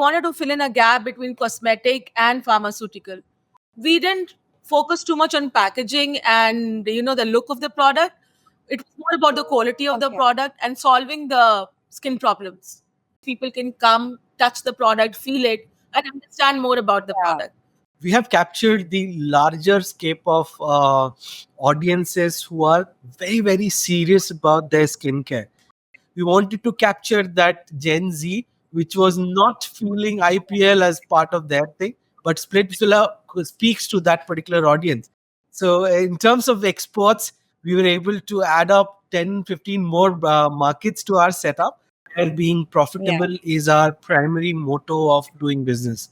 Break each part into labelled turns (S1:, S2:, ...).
S1: wanted to fill in a gap between cosmetic and pharmaceutical. We didn't focus too much on packaging and the look of the product. It was more about the quality of the
S2: Okay.
S1: product and solving the skin problems. People can come, touch the product, feel it, and understand more about the
S2: Yeah.
S1: product.
S3: We have captured the larger scape of audiences who are very, very serious about their skincare. We wanted to capture that Gen Z, which was not fueling IPL as part of their thing, but Splitsvilla speaks to that particular audience. So, in terms of exports, we were able to add up 10, 15 more markets to our setup, where being profitable is our primary motto of doing business.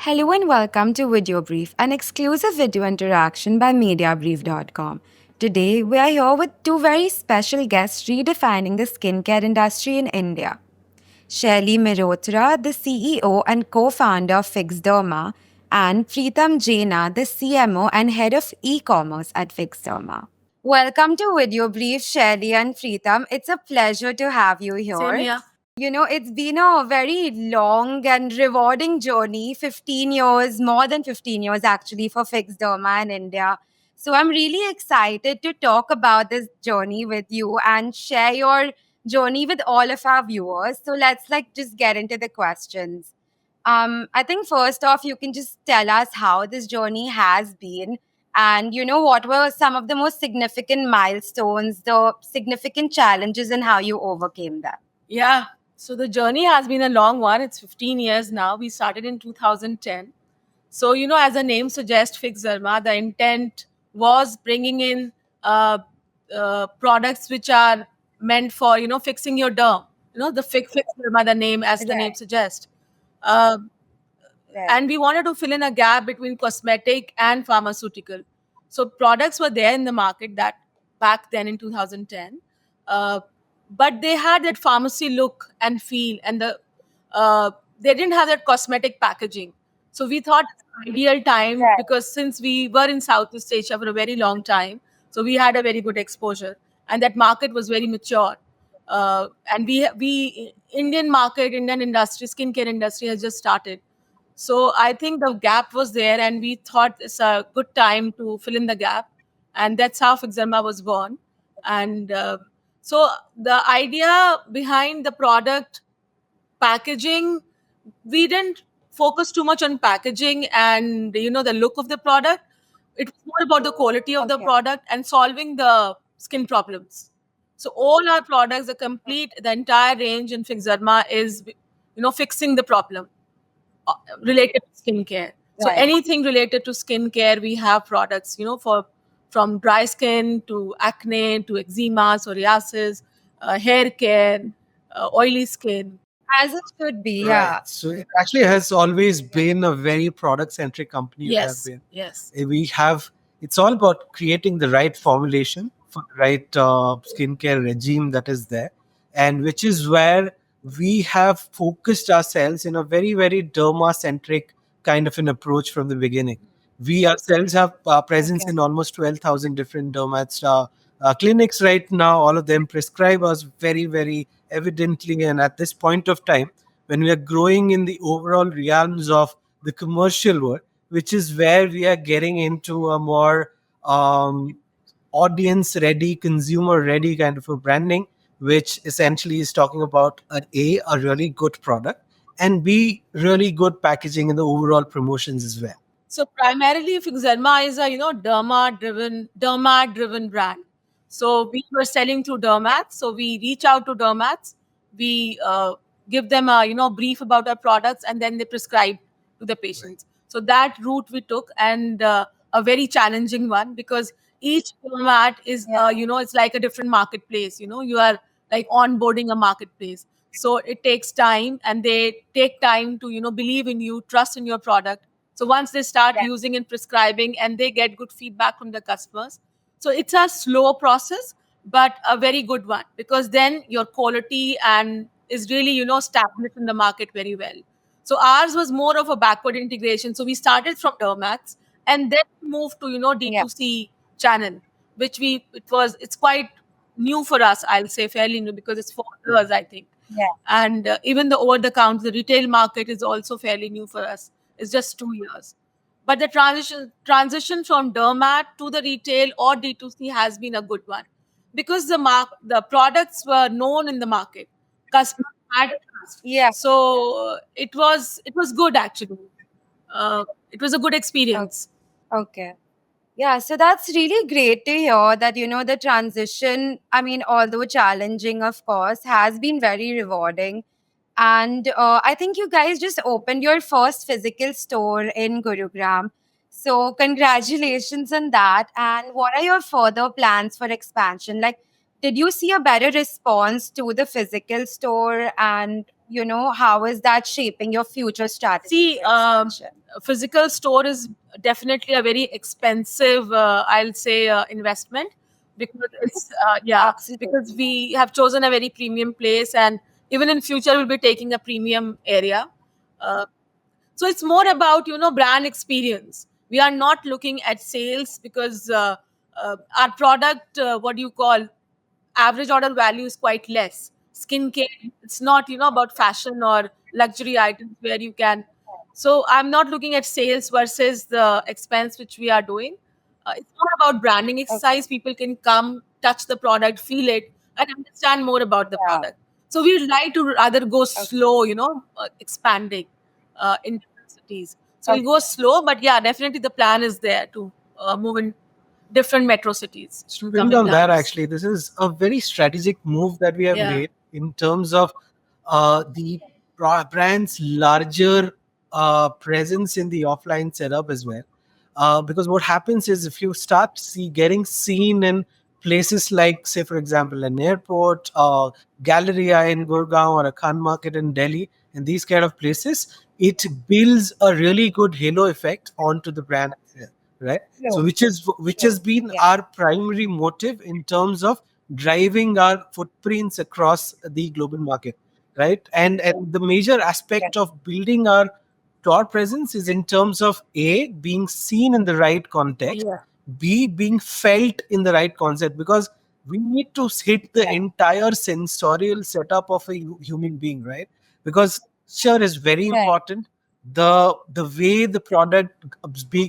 S2: Hello and welcome to Video Brief, an exclusive video interaction by MediaBrief.com. Today, we are here with two very special guests redefining the skincare industry in India. Shaily Mehrotra, the CEO and co-founder of Fixderma, and Preetam Jaina, the CMO and head of e-commerce at Fixderma. Welcome to Video Brief, Shaily and Preetam. It's a pleasure to have you here.
S1: Same here.
S2: You know, it's been a very long and rewarding journey, 15 years, more than 15 years actually, for Fixderma in India. So I'm really excited to talk about this journey with you and share your journey with all of our viewers. So let's just get into the questions. I think first off, you can just tell us how this journey has been and what were some of the most significant milestones, the significant challenges and how you overcame them.
S1: Yeah. So the journey has been a long one. It's 15 years now. We started in 2010. So, as the name suggests, Fixderma, the intent was bringing in products which are meant for, fixing your derm. The Fixderma, the name, as the name
S2: Right.
S1: suggests. Um and we wanted to fill in a gap between cosmetic and pharmaceutical. So products were there in the market that back then in 2010, uh, but they had that pharmacy look and feel, and they didn't have that cosmetic packaging. So we thought it's an ideal time
S2: Right.
S1: because since we were in Southeast Asia for a very long time, so we had a very good exposure, and that market was very mature. And we Indian market, Indian industry, skincare industry has just started. So I think the gap was there, and we thought it's a good time to fill in the gap, and that's how Fixderma was born. And so the idea behind the product packaging, we didn't focus too much on packaging and the look of the product. It was more about the quality of the
S2: Okay.
S1: product and solving the skin problems. So all our products, the entire range in Fixderma is fixing the problem related to skincare. So
S2: Right.
S1: anything related to skincare, we have products, for from dry skin to acne to eczema, psoriasis, hair care, oily skin.
S2: As it should be,
S3: Right.
S2: yeah.
S3: So it actually has always been a very product centric company. You have
S1: Yes,
S3: been.
S1: yes.
S3: We have, it's all about creating the right formulation for the right skincare regime that is there, and which is where we have focused ourselves in a very, very derma centric kind of an approach from the beginning. We ourselves have presence
S2: Okay.
S3: in almost 12,000 different dermats clinics right now. All of them prescribe us very, very evidently. And at this point of time, when we are growing in the overall realms of the commercial world, which is where we are getting into a more audience ready, consumer ready kind of a branding, which essentially is talking about a really good product, and B, really good packaging in the overall promotions as well.
S1: So primarily, Fixderma is a derma driven brand. So we were selling through dermats. So we reach out to dermats. We give them a brief about our products, and then they prescribe to the patients. So that route we took, and a very challenging one because each dermat is it's like a different marketplace. You are like onboarding a marketplace. So it takes time, and they take time to believe in you, trust in your product. So once they start
S2: Right.
S1: using and prescribing, and they get good feedback from the customers, so it's a slow process, but a very good one because then your quality and is really established in the market very well. So ours was more of a backward integration. So we started from Dermats and then moved to
S2: Yeah.
S1: D2C channel, which it's quite new for us. I'll say fairly new because it's 4 years, I think.
S2: Yeah.
S1: And even the over the counter, the retail market is also fairly new for us. It's just 2 years. But the transition from Dermat to the retail or D2C has been a good one because the products were known in the market. Customers had trust.
S2: Yeah.
S1: So it was good actually. It was a good experience.
S2: Okay. Yeah, so that's really great to hear that, the transition, I mean, although challenging, of course, has been very rewarding. And I think you guys just opened your first physical store in Gurugram. So, congratulations on that. And what are your further plans for expansion? Like, did you see a better response to the physical store? And, how is that shaping your future strategy
S1: See,
S2: for expansion?
S1: a physical store is definitely a very expensive, I'll say, investment because it's
S2: Absolutely.
S1: because we have chosen a very premium place, and even in future we'll be taking a premium area. Uh, so it's more about brand experience. We are not looking at sales because our product, what do you call, average order value is quite less. Skincare, it's not about fashion or luxury items where you can. So I'm not looking at sales versus the expense which we are doing. It's not about branding
S2: Okay.
S1: exercise. People can come, touch the product, feel it, and understand more about the
S2: Yeah.
S1: product. So we would like to rather go
S2: Okay.
S1: slow, expanding in different cities. So we'll go
S2: Okay.
S1: slow, but yeah, definitely the plan is there to move in different metro cities.
S3: To build
S1: Coming
S3: on that,
S1: times.
S3: actually, this is a very strategic move that we have
S1: Yeah.
S3: made in terms of the brand's larger presence in the offline setup as well. Because what happens is if you start getting seen in places like, say, for example, an airport, Galleria in Gurgaon, or a Khan Market in Delhi, and these kind of places, it builds a really good halo effect onto the brand, right? So
S2: True.
S3: which
S2: True.
S3: has been
S2: Yeah.
S3: our primary motive in terms of driving our footprints across the global market, right? And the major
S2: Yeah.
S3: aspect of building our store presence is in terms of A, being seen in the right context,
S1: Yeah.
S3: B, being felt in the right concept, because we need to hit the
S2: Yeah.
S3: entire sensorial setup of a human being, right? Because sure is very
S2: Right.
S3: important. The way the product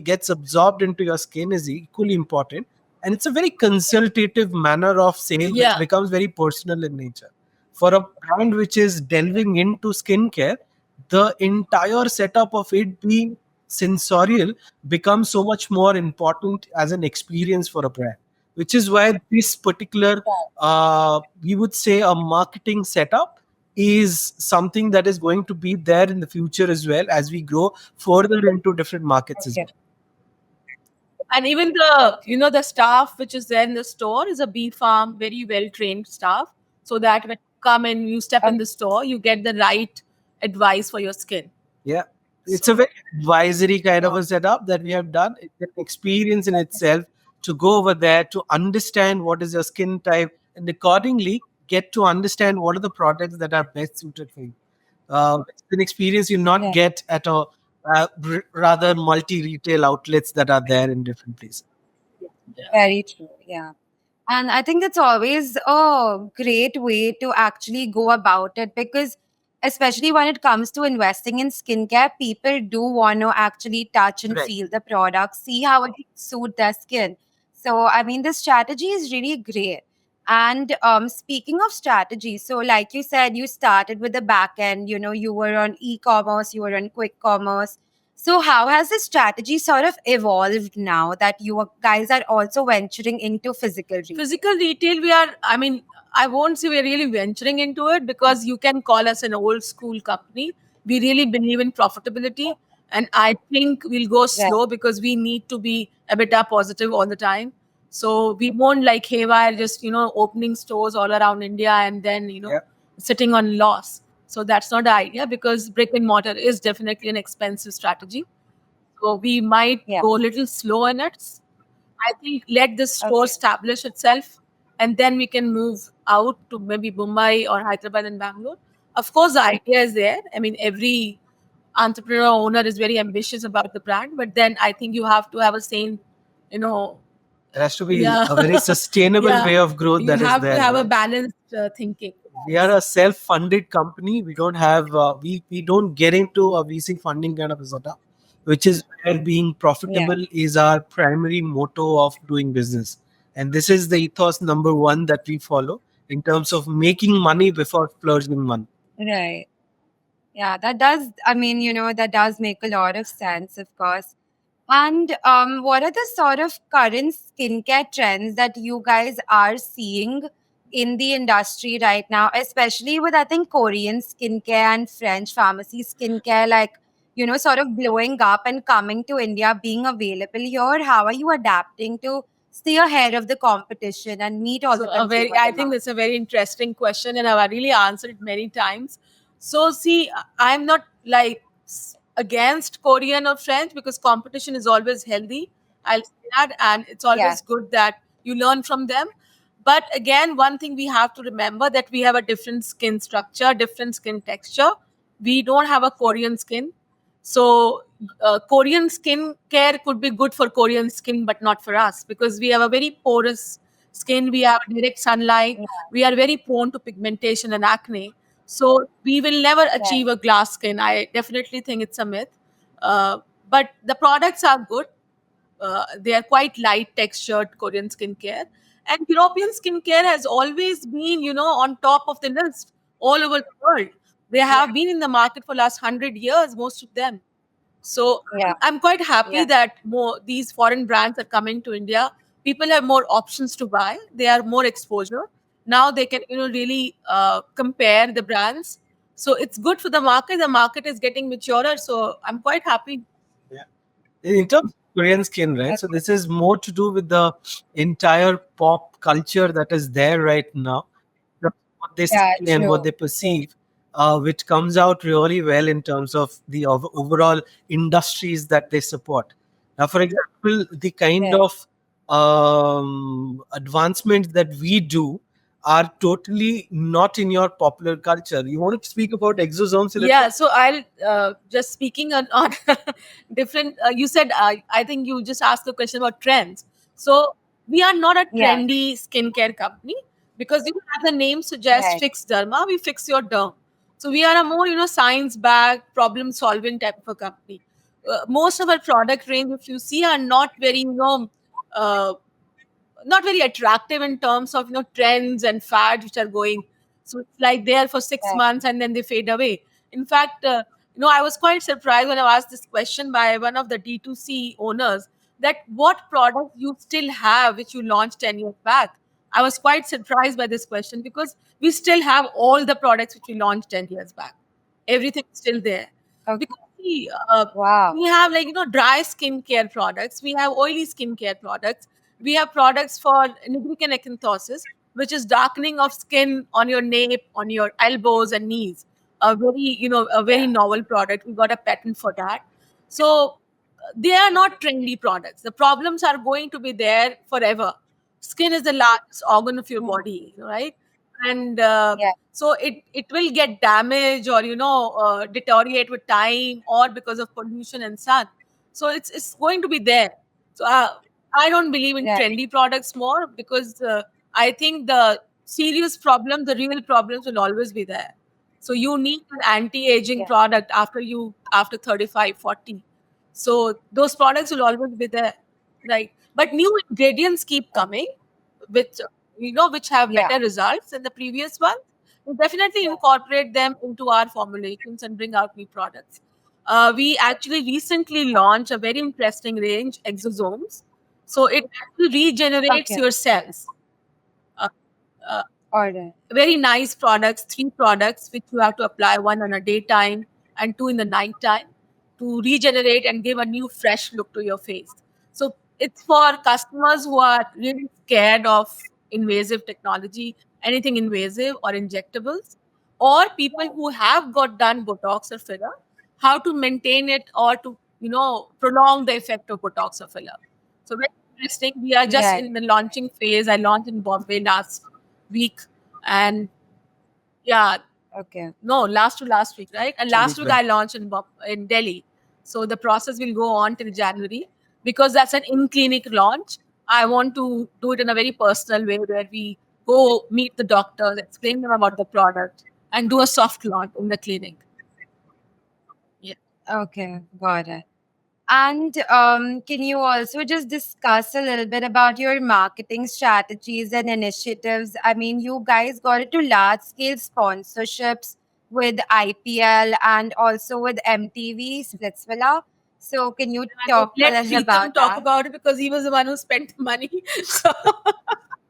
S3: gets absorbed into your skin is equally important, and it's a very consultative manner of sale which
S1: Yeah.
S3: becomes very personal in nature. For a brand which is delving into skincare, the entire setup of it being sensorial becomes so much more important as an experience for a brand, which is why this particular we would say a marketing setup is something that is going to be there in the future as well as we grow further into different markets as
S2: Okay.
S3: well.
S1: And even the staff which is there in the store is a bee farm, very well trained staff, so that when you come and you step in the store, you get the right advice for your skin.
S3: Yeah, it's
S1: So
S3: a very advisory kind of a setup that we have done. It's an experience in itself to go over there to understand what is your skin type and accordingly get to understand what are the products that are best suited for you. It's an experience you not
S2: Right.
S3: get at a rather multi retail outlets that are there in different places.
S1: yeah.
S2: Very true. Yeah. And I think that's always a great way to actually go about it because, especially when it comes to investing in skincare, people do want to actually touch and
S3: Right.
S2: feel the product, see how it suit their skin. So, I mean, the strategy is really great. And speaking of strategy, so like you said, you started with the back end, you were on e-commerce, you were on quick commerce. So, how has the strategy sort of evolved now that guys are also venturing into physical retail?
S1: Physical retail, I won't say we're really venturing into it because you can call us an old school company. We really believe in profitability, and I think we'll go
S2: Right.
S1: slow because we need to be EBITDA positive all the time. So we won't like haywire just opening stores all around India and then
S3: Yeah.
S1: sitting on loss. So that's not the idea because brick and mortar is definitely an expensive strategy. So we might
S2: Yeah.
S1: go a little slow in it. I think let the store
S2: Okay.
S1: establish itself and then we can move out to maybe Mumbai or Hyderabad and Bangalore. Of course, the idea is there. I mean, every entrepreneur owner is very ambitious about the brand, but then I think you have to have a sane, you know,
S3: There has to be
S1: yeah,
S3: a very sustainable
S1: yeah,
S3: way of growth
S1: you
S3: that is
S1: have to
S3: there,
S1: have a
S3: right?
S1: balanced thinking.
S3: We are a self-funded company. We don't have we don't get into a VC funding kind of a setup, which is where being
S2: Yeah.
S3: profitable is our primary motto of doing business. And this is the ethos number one that we follow in terms of making money before splurging money.
S2: Right. Yeah, that does, I mean, that does make a lot of sense, of course. And what are the sort of current skincare trends that you guys are seeing in the industry right now, especially with, I think, Korean skincare and French pharmacy skincare, like, sort of blowing up and coming to India, being available here? How are you adapting to stay ahead of the competition and meet all
S1: So
S2: the
S1: a very,
S2: consumer
S1: I think
S2: demand?
S1: that's a very interesting question, and I've really answered it many times. So see, I'm not like against Korean or French because competition is always healthy. I'll say that, and it's
S2: Yeah,
S1: always good that you learn from them. But again, one thing we have to remember that we have a different skin structure, different skin texture. We don't have a Korean skin. So, Korean skin care could be good for Korean skin, but not for us because we have a very porous skin. We have direct sunlight.
S2: yeah,
S1: We are very prone to pigmentation and acne. So, we will never achieve
S2: right.
S1: a glass skin. I definitely think it's a myth. But the products are good. They are quite light textured Korean skincare. And European skincare has always been, on top of the list all over the world. They
S2: Yeah,
S1: have been in the market for last 100 years, most of them. So
S2: yeah,
S1: I'm quite happy
S2: yeah,
S1: that more these foreign brands are coming to India. People have more options to buy. They are more exposure. Now they can, really compare the brands. So it's good for the market. The market is getting maturer. So I'm quite happy.
S3: Yeah. In terms of Korean skin, right? So
S2: okay.
S3: this is more to do with the entire pop culture that is there right now, what they
S2: Yeah,
S3: see and what
S2: true,
S3: they
S2: true.
S3: perceive, which comes out really well in terms of the overall industries that they support. Now, for example, the kind
S2: Right.
S3: of advancements that we do are totally not in your popular culture. You want to speak about exosomes a little
S1: Yeah,
S3: bit?
S1: so I'll just speaking on different. You said I think you just asked a question about trends. So we are not a
S2: Yeah,
S1: trendy skincare company because as the name suggests,
S2: right.
S1: fix derma. We fix your derm. So we are a more science backed problem solving type of a company. Most of our product range, if you see, are not very uh, not very attractive in terms of trends and fads which are going. So it's like there for six
S2: Right.
S1: months and then they fade away. In fact, I was quite surprised when I was asked this question by one of the D2C owners that what product you still have which you launched 10 years back. I was quite surprised by this question because we still have all the products which we launched 10 years back. Everything's still there.
S2: Okay.
S1: Because see,
S2: Wow.
S1: we have like dry skincare products, we have oily skincare products, we have products for niggric and acanthosis, which is darkening of skin on your nape, on your elbows and knees. A very
S2: Yeah.
S1: novel product. We got a patent for that. So they are not trendy products. The problems are going to be there forever. Skin is the largest organ of your
S2: Hmm.
S1: body, right? And
S2: Yeah.
S1: so it will get damaged or deteriorate with time or because of pollution and sun. So it's going to be there. So I don't believe in
S2: Right.
S1: trendy products more because I think the serious problems, the real problems will always be there. So you need an anti-aging
S2: Yeah.
S1: product after 35, 40. So those products will always be there, right? But new ingredients keep coming, which which have
S2: Yeah.
S1: better results than the previous ones. We definitely
S2: Yeah.
S1: incorporate them into our formulations and bring out new products. We actually recently launched a very interesting range, exosomes. So it actually regenerates
S2: Okay.
S1: your cells. Uh, uh,
S2: All right.
S1: Very nice products, three products which you have to apply, one on a daytime and two in the night time to regenerate and give a new fresh look to your face. So it's for customers who are really scared of invasive technology, anything invasive or injectables, or people who have got done Botox or filler, how to maintain it or to prolong the effect of Botox or filler. So very interesting. We are just
S2: Right.
S1: in the launching phase. I launched in Bombay last week, and yeah,
S2: Okay.
S1: No, last to last week, right? And last week
S3: Right.
S1: I launched in Delhi. So the process will go on till January because that's an in-clinic launch. I want to do it in a very personal way where we go meet the doctors, explain them about the product, and do a soft launch in the clinic. Yeah.
S2: Okay, got it. And can you also just discuss a little bit about your marketing strategies and initiatives? I mean, you guys got into large scale sponsorships with IPL and also with MTV Splitsvilla. So, can you
S1: I would
S2: talk a
S1: let
S2: little
S1: Preetham
S2: about
S1: talk
S2: that?
S1: about it because he was the one who spent the money. So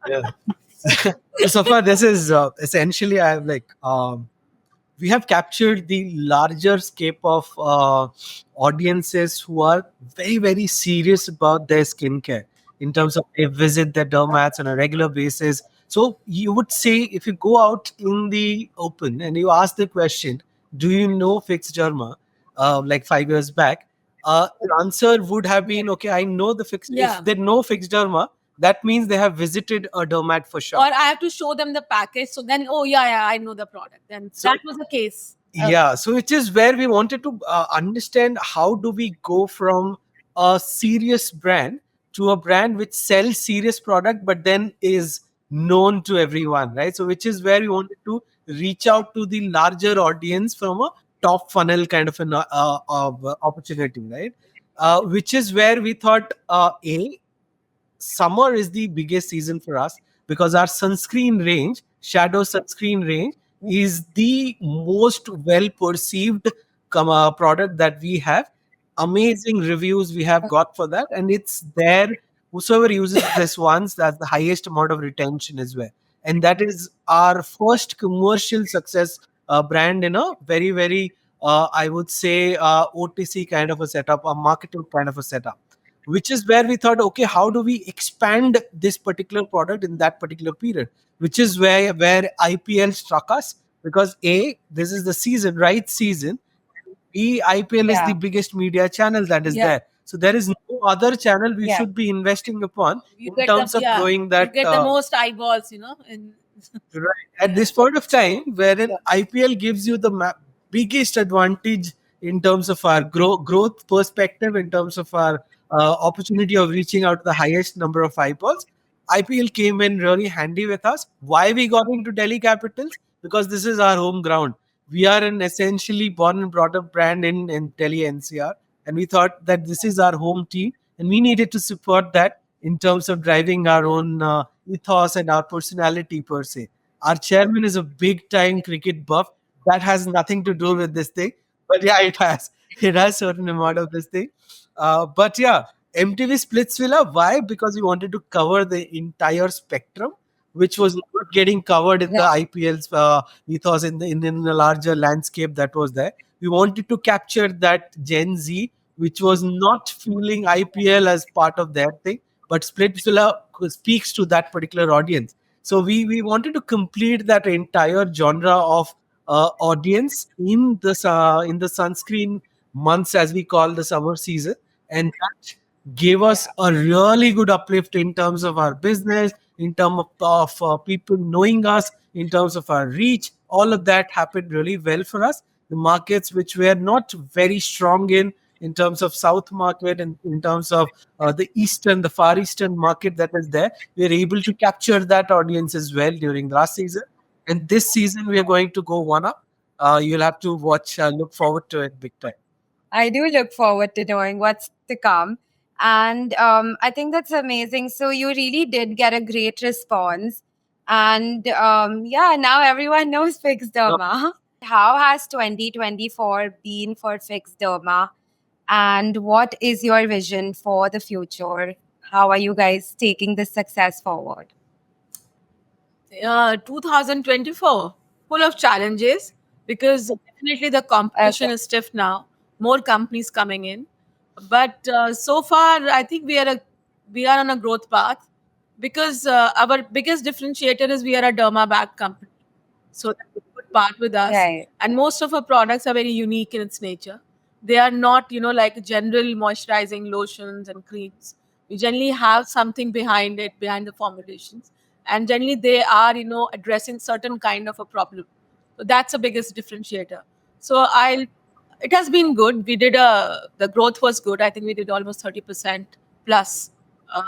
S3: Yeah. So far, this is essentially I have we have captured the larger scape of audiences who are very very serious about their skincare in terms of they visit their dermats on a regular basis. So you would say if you go out in the open and you ask the question, do you know Fix Derma? Like 5 years back, the answer would have been okay. I know the Fix. If
S1: yeah.
S3: they know Fix Derma, that means they have visited a dermat for
S1: Or
S3: sure.
S1: I have to show them the package. So then, oh yeah, I know the product. Then
S3: So
S1: that was the case.
S3: yeah, so which is where we wanted to understand how do we go from a serious brand to a brand which sells serious product but then is known to everyone, right? So which is where we wanted to reach out to the larger audience from a top funnel kind of an opportunity, right? Which is where we thought a summer is the biggest season for us because our sunscreen range, shadow sunscreen range, is the most well perceived product that we have. Amazing reviews we have got for that, and it's there. Whosoever uses this once, that's the highest amount of retention as well. And that is our first commercial success brand in a very, very, I would say, OTC kind of a setup, a marketing kind of a setup, which is where we thought, okay, how do we expand this particular product in that particular period, which is where IPL struck us, because a, this is the season, right season. B, IPL is the
S2: Yeah.
S3: biggest media channel that is
S1: Yeah.
S3: there, so there is no other channel we
S2: Yeah.
S3: should be investing upon
S1: You
S3: in
S1: get the
S3: terms of growing
S1: you
S3: that
S1: get the most eyeballs, in
S3: right at this point of time, wherein IPL gives you the biggest advantage in terms of our growth perspective, in terms of our opportunity of reaching out to the highest number of eyeballs. IPL came in really handy with us. Why we got into Delhi Capitals? Because this is our home ground. We are an essentially born and brought up brand in Delhi NCR, and we thought that this is our home team, and we needed to support that in terms of driving our own ethos and our personality per se. Our chairman is a big time cricket buff. That has nothing to do with this thing, but yeah, it has. It has certain amount of this thing. But yeah, MTV Splitsvilla. Why? Because we wanted to cover the entire spectrum, which was not getting covered in the IPL's ethos in the larger landscape that was there. We wanted to capture that Gen Z, which was not feeling IPL as part of their thing, but Splitsvilla speaks to that particular audience. So we wanted to complete that entire genre of audience in the sunscreen months, as we call the summer season, and that gave us a really good uplift in terms of our business, in terms of people knowing us, in terms of our reach. All of that happened really well for us. The markets which were not very strong in terms of South market and in terms of the Far Eastern market that is there, we are able to capture that audience as well during the last season. And this season, we are going to go one up. You'll have to watch, look forward to it big time.
S2: I do look forward to knowing what's to come. And I think that's amazing. So you really did get a great response. And yeah, now everyone knows Fix Derma. How has 2024 been for Fix Derma? And what is your vision for the future? How are you guys taking this success forward?
S1: 2024, full of challenges because definitely the competition is stiff now. More companies coming in, but so far I think we are on a growth path because our biggest differentiator is we are a derma backed company. So that's a good part with us.
S2: Right.
S1: And most of our products are very unique in its nature. They are not, like general moisturizing lotions and creams. We generally have something behind it, behind the formulations. And generally they are, addressing certain kind of a problem. So that's the biggest differentiator. So it has been good. We did the growth was good. I think we did almost 30% plus. Uh,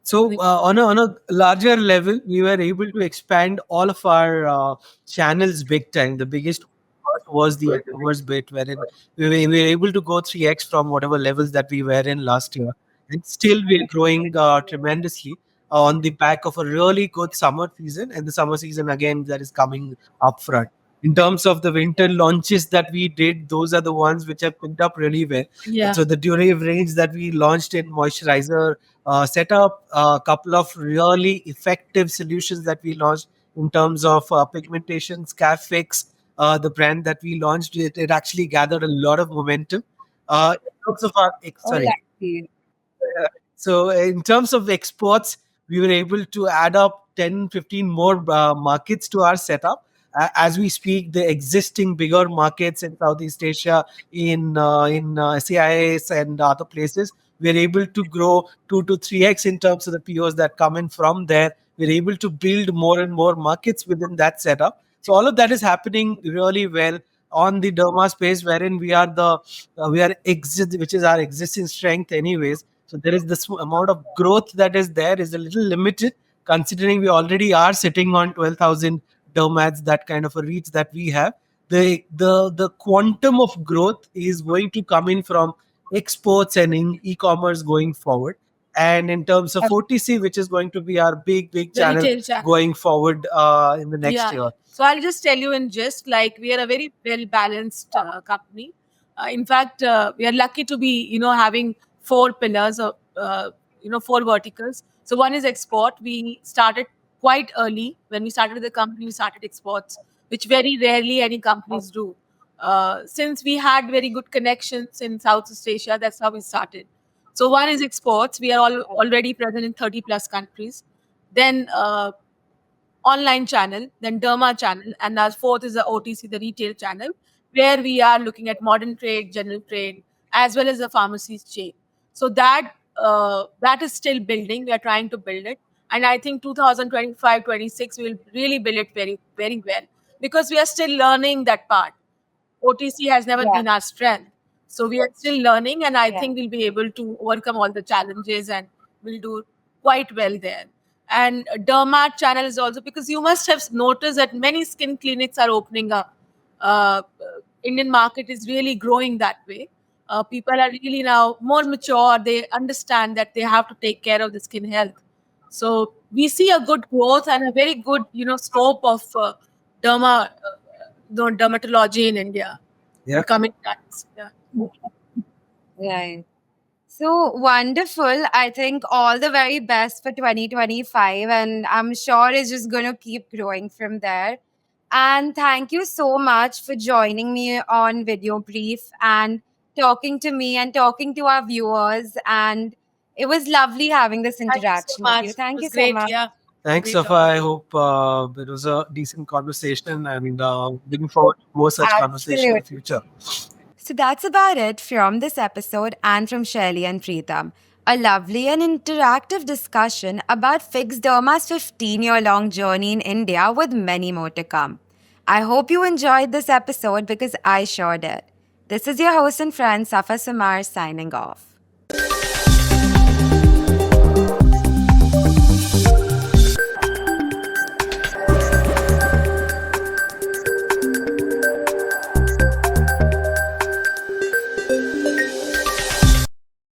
S3: So on a larger level, we were able to expand all of our channels big time. The biggest part was the e-commerce bit, wherein we were able to go 3x from whatever levels that we were in last year, and still we're growing tremendously on the back of a really good summer season, and the summer season again that is coming up front. In terms of the winter launches that we did, those are the ones which have picked up really well.
S1: yeah.
S3: So the Durave range that we launched in moisturizer, set up a couple of really effective solutions that we launched in terms of pigmentation, Scalp Fix, the brand that we launched. It actually gathered a lot of momentum. In terms of our,
S2: Oh,
S3: sorry,
S2: lucky.
S3: so in terms of exports, we were able to add up 10, 15 more markets to our setup. As we speak, the existing bigger markets in Southeast Asia, in CIS and other places, we're able to grow 2 to 3x in terms of the POs that come in from there. We're able to build more and more markets within that setup. So all of that is happening really well on the derma space, wherein we are exit, which is our existing strength, anyways. So there is this amount of growth that is there is a little limited, considering we already are sitting on 12,000 dermats, that kind of a reach that we have. The quantum of growth is going to come in from exports and in e-commerce going forward. And in terms of OTC, which is going to be our big
S1: The
S3: channel
S1: retail channel.
S3: going forward in the next
S1: Yeah.
S3: year.
S1: So I'll just tell you in gist, like we are a very well balanced company. In fact, we are lucky to be, having four pillars of, four verticals. So one is export. We started quite early. When we started the company, we started exports, which very rarely any companies do. Since we had very good connections in Southeast Asia, that's how we started. So one is exports. We are already present in 30 plus countries. Then online channel, then derma channel, and our fourth is the OTC, the retail channel, where we are looking at modern trade, general trade, as well as the pharmacies chain. So that is still building. We are trying to build it, and I think 2025-26 we will really build it very very well, because we are still learning that part. OTC has never
S2: Yeah.
S1: been our strength. So we are still learning, and I
S2: Yeah.
S1: think we'll be able to overcome all the challenges and we'll do quite well there. And Dermat channel is also, because you must have noticed that many skin clinics are opening up. Indian market is really growing that way. People are really now more mature. They understand that they have to take care of the skin health. So we see a good growth and a very good, scope of dermatology in India in
S3: Yeah.
S1: coming times. Yeah.
S2: Right. So wonderful. I think all the very best for 2025, and I'm sure it's just going to keep growing from there. And thank you so much for joining me on Video Brief and talking to me and talking to our viewers. And it was lovely having this
S1: Thank you so
S2: interaction with
S1: much.
S2: you.
S1: It
S2: Thank you
S1: was
S2: so
S1: great.
S2: much.
S1: Yeah.
S3: Thanks,
S1: Great
S3: Safa.
S1: talking
S3: I
S1: to you.
S3: hope it was a decent conversation, and looking forward to more such conversation in the
S2: Absolutely.
S3: future.
S2: So that's about it from this episode and from Shelley and Preetham. A lovely and interactive discussion about Fix Derma's 15-year-long journey in India, with many more to come. I hope you enjoyed this episode, because I sure did. This is your host and friend Safa Samar signing off.